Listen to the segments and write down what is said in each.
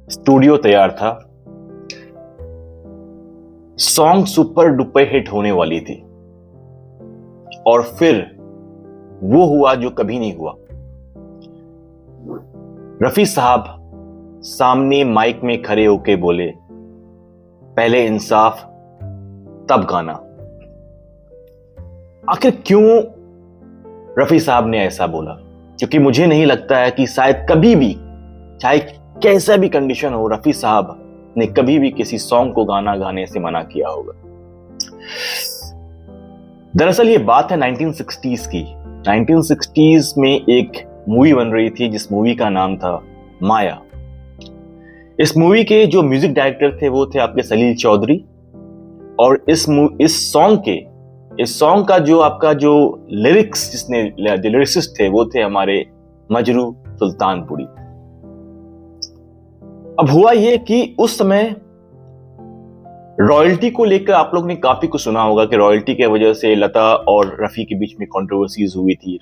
Studio तैयार था, song super duper hit होने वाली थी और फिर वो हुआ जो कभी नहीं हुआ। रफी साहब सामने माइक में खड़े होके बोले, पहले इंसाफ तब गाना। आखिर क्यों रफी साहब ने ऐसा बोला? क्योंकि मुझे नहीं लगता है कि शायद कभी भी, चाहे कैसा भी कंडीशन हो, रफी साहब ने कभी भी किसी सॉन्ग को गाना गाने से मना किया होगा। दरअसल ये बात है 1960s की। 1960s में एक मूवी बन रही थी जिस मूवी का नाम था माया। इस मूवी के जो म्यूजिक डायरेक्टर थे वो थे आपके सलील चौधरी, और इस सॉन्ग का जो आपका जो लिरिक्सिस्ट थे वो थे हमारे मजरू सुल्तानपुरी। अब हुआ ये कि उस समय रॉयल्टी को लेकर आप लोग ने काफी कुछ सुना होगा कि रॉयल्टी के वजह से लता और रफी के बीच में कंट्रोवर्सीज हुई थी।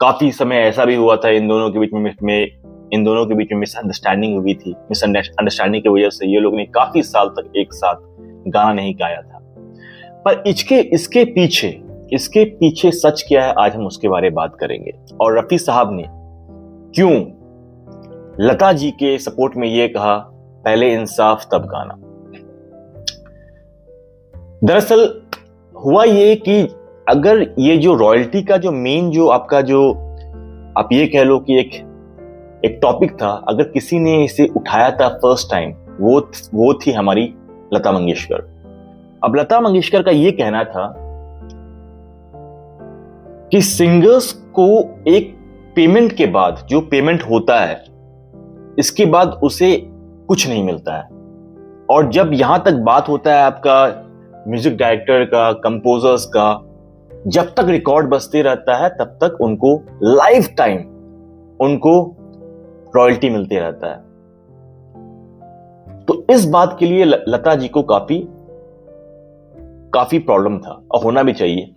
काफी समय ऐसा भी हुआ था इन दोनों के बीच में मिसअंडरस्टैंडिंग हुई थी। मिसअंडरस्टैंडिंग की वजह से ये लोग ने काफी साल तक एक साथ गाना नहीं गाया था। पर इसके पीछे सच क्या है, आज हम उसके बारे में बात करेंगे। और रफी साहब ने क्यों लता जी के सपोर्ट में ये कहा, पहले इंसाफ तब गाना। दरअसल हुआ ये कि अगर ये जो रॉयल्टी का जो मेन जो आपका जो आप ये कह लो कि एक टॉपिक था, अगर किसी ने इसे उठाया था फर्स्ट टाइम, वो थी हमारी लता मंगेशकर। अब लता मंगेशकर का ये कहना था कि सिंगर्स को एक पेमेंट के बाद, जो पेमेंट होता है, इसके बाद उसे कुछ नहीं मिलता है। और जब यहां तक बात होता है आपका म्यूजिक डायरेक्टर का, कंपोजर्स का, जब तक रिकॉर्ड बजते रहता है तब तक उनको लाइफ टाइम उनको रॉयल्टी मिलते रहता है। तो इस बात के लिए लता जी को काफी प्रॉब्लम था, और होना भी चाहिए।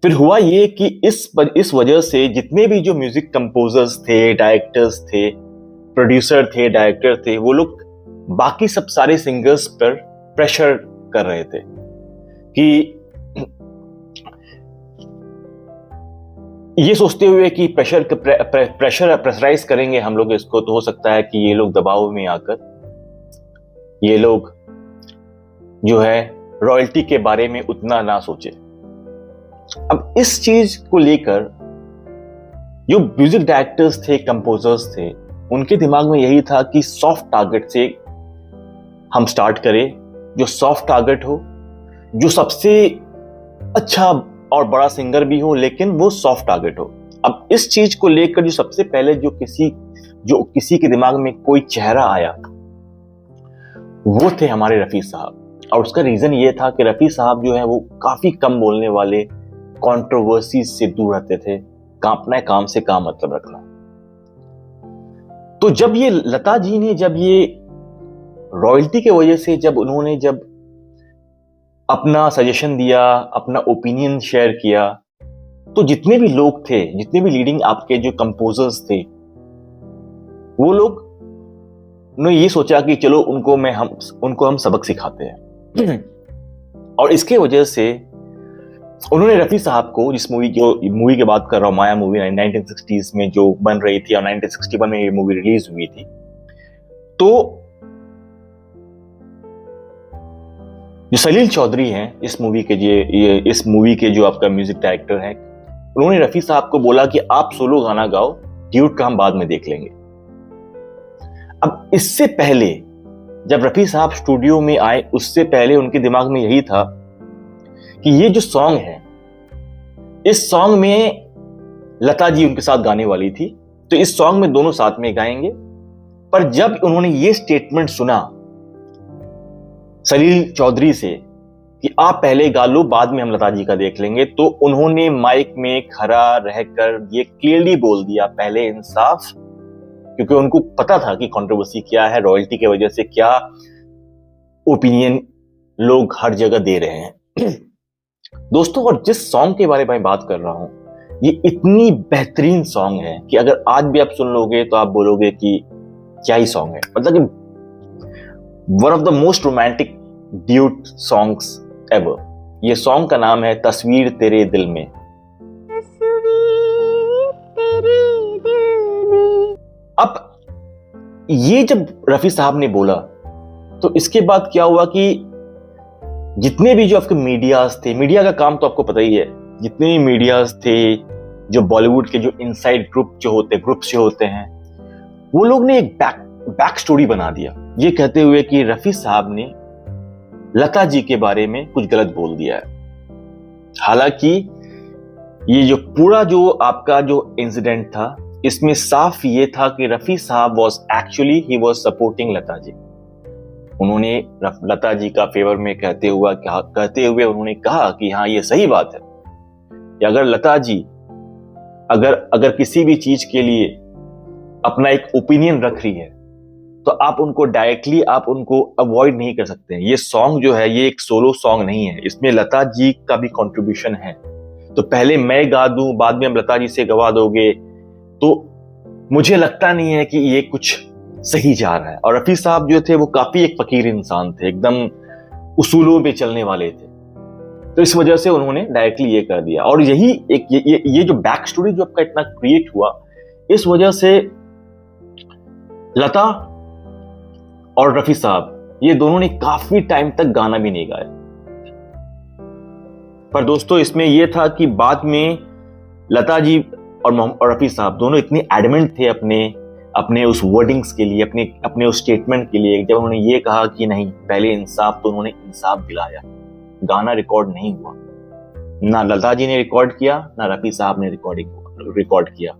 फिर हुआ ये कि इस वजह से जितने भी जो म्यूजिक कंपोजर्स थे, डायरेक्टर्स थे, प्रोड्यूसर थे, डायरेक्टर थे, वो लोग बाकी सब सारे सिंगर्स पर प्रेशर कर रहे थे कि ये सोचते हुए कि प्रेशराइज करेंगे हम लोग इसको, तो हो सकता है कि ये लोग दबाव में आकर ये लोग जो है रॉयल्टी के बारे में उतना ना सोचे। अब इस चीज को लेकर जो म्यूजिक डायरेक्टर्स थे, कंपोजर्स थे, उनके दिमाग में यही था कि सॉफ्ट टारगेट से हम स्टार्ट करें, जो सॉफ्ट टारगेट हो, जो सबसे अच्छा और बड़ा सिंगर भी हो, लेकिन वो सॉफ्ट टारगेट हो। अब इस चीज को लेकर जो सबसे पहले जो किसी के दिमाग में कोई चेहरा आया, वो थे हमारे रफी साहब। और उसका रीजन ये था कि रफी साहब जो है वो काफी कम बोलने वाले, कंट्रोवर्सी से दूर रहते थे, अपना काम से काम मतलब रखना। तो जब ये लता जी ने जब ये रॉयल्टी के वजह से जब अपना सजेशन दिया, अपना ओपिनियन शेयर किया, तो जितने भी लोग थे, जितने भी लीडिंग आपके जो कंपोजर्स थे, वो लोग ने ये सोचा कि चलो उनको हम सबक सिखाते हैं। और इसके वजह से उन्होंने रफी साहब को, जिस मूवी की बात कर रहा हूं, माया मूवी 1960s में जो बन रही थी और 1961 में ये मूवी रिलीज हुई थी, तो जो सलील चौधरी हैं इस मूवी के जो आपका म्यूजिक डायरेक्टर हैं, उन्होंने रफी साहब को बोला कि आप सोलो गाना गाओ, ड्यूट का हम बाद में देख लेंगे। अब इससे पहले जब रफी साहब स्टूडियो में आए, उससे पहले उनके दिमाग में यही था कि ये जो सॉन्ग है, इस सॉन्ग में लता जी उनके साथ गाने वाली थी, तो इस सॉन्ग में दोनों साथ में गाएंगे। पर जब उन्होंने ये स्टेटमेंट सुना सलील चौधरी से कि आप पहले गा लो, बाद में हम लता जी का देख लेंगे, तो उन्होंने माइक में खड़ा रहकर ये क्लियरली बोल दिया, पहले इंसाफ। क्योंकि उनको पता था कि कंट्रोवर्सी क्या है, रॉयल्टी की वजह से क्या ओपिनियन लोग हर जगह दे रहे हैं। दोस्तों, और जिस सॉन्ग के बारे में बात कर रहा हूं, ये इतनी बेहतरीन सॉन्ग है कि अगर आज भी आप सुन लोगे तो आप बोलोगे कि क्या ही सॉन्ग है, मतलब कि one of the most romantic duet songs ever. ये सॉन्ग का नाम है तस्वीर तेरे दिल में। अब ये जब रफी साहब ने बोला तो इसके बाद क्या हुआ कि जितने भी जो आपके मीडियाज थे, मीडिया का काम तो आपको पता ही है, जितने भी मीडियाज थे, जो बॉलीवुड के जो इनसाइड ग्रुप्स जो होते हैं, वो लोग ने एक बैक स्टोरी बना दिया ये कहते हुए कि रफी साहब ने लता जी के बारे में कुछ गलत बोल दिया है। हालांकि ये जो पूरा जो आपका जो इंसिडेंट था, इसमें साफ ये था कि रफी साहब he was supporting Lata ji. उन्होंने लता जी का फेवर में कहते हुए उन्होंने कहा कि हाँ, ये सही बात है कि अगर लता जी अगर किसी भी चीज के लिए अपना एक ओपिनियन रख रही है तो आप उनको डायरेक्टली अवॉइड नहीं कर सकते हैं। ये सॉन्ग जो है ये एक सोलो सॉन्ग नहीं है, इसमें लता जी का भी कंट्रीब्यूशन है। तो पहले मैं गा दूं, बाद में हम लता जी से गवा दोगे, तो मुझे लगता नहीं है कि ये कुछ सही जा रहा है। और रफी साहब जो थे वो काफी एक फकीर इंसान थे, एकदम उसूलों पे चलने वाले थे, तो इस वजह से उन्होंने डायरेक्टली ये कर दिया। और यही एक ये जो बैक स्टोरी जो आपका इतना क्रिएट हुआ, इस वजह से लता और रफी साहब ये दोनों ने काफी टाइम तक गाना भी नहीं गाया। पर दोस्तों इसमें यह था कि बाद में लता जी और रफी साहब दोनों इतने एडमेंट थे अपने उस वर्डिंग्स के लिए, अपने उस स्टेटमेंट के लिए, जब उन्होंने ये कहा कि नहीं पहले इंसाफ, तो उन्होंने इंसाफ दिलाया। गाना रिकॉर्ड नहीं हुआ, ना लता जी ने रिकॉर्ड किया, ना रफी साहब ने रिकॉर्ड किया।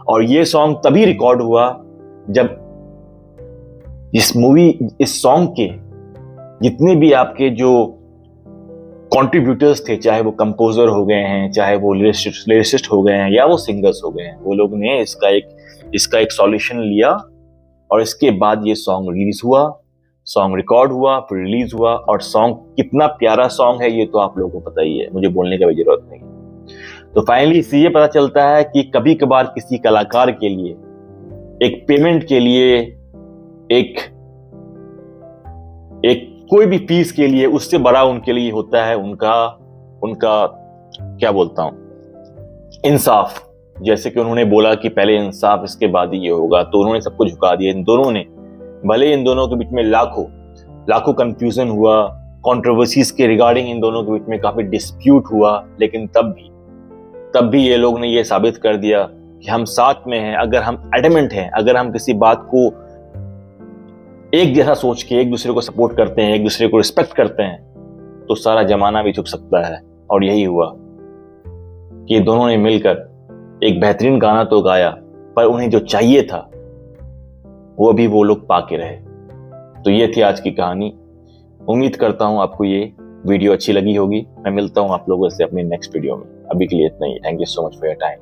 और ये सॉन्ग तभी रिकॉर्ड हुआ जब इस सॉन्ग के जितने भी आपके जो कंट्रीब्यूटर्स थे, चाहे वो कंपोजर हो गए हैं, चाहे वो लिरिसिस्ट हो गए हैं, या वो सिंगर्स हो गए हैं, वो लोग ने इसका एक सॉल्यूशन लिया और इसके बाद ये सॉन्ग रिलीज हुआ, सॉन्ग रिकॉर्ड हुआ, फिर रिलीज हुआ। और सॉन्ग कितना प्यारा सॉन्ग है ये तो आप लोगों को पता ही है, मुझे बोलने की भी जरूरत नहीं है। तो फाइनली इससे ये पता चलता है कि कभी कभार किसी कलाकार के लिए एक पेमेंट के लिए, एक कोई भी फीस के लिए, उससे बड़ा उनके लिए होता है उनका क्या बोलता हूं, इंसाफ। जैसे कि उन्होंने बोला कि पहले इंसाफ, इसके बाद ही ये होगा, तो उन्होंने सबको झुका दिया इन दोनों ने। भले इन दोनों के बीच में लाखों कंफ्यूजन हुआ, कंट्रोवर्सीज के रिगार्डिंग इन दोनों के बीच में काफी डिस्प्यूट हुआ, लेकिन तब भी ये लोग ने ये साबित कर दिया कि हम साथ में हैं। अगर हम एडमेंट हैं, अगर हम किसी बात को एक जैसा सोच के एक दूसरे को सपोर्ट करते हैं, एक दूसरे को रिस्पेक्ट करते हैं, तो सारा जमाना भी झुक सकता है। और यही हुआ कि दोनों ने मिलकर एक बेहतरीन गाना तो गाया, पर उन्हें जो चाहिए था वो भी वो लोग पाके रहे। तो ये थी आज की कहानी। उम्मीद करता हूं आपको ये वीडियो अच्छी लगी होगी। मैं मिलता हूं आप लोगों से अपनी नेक्स्ट वीडियो में। अभी के लिए इतना ही। Thank you so much for your time.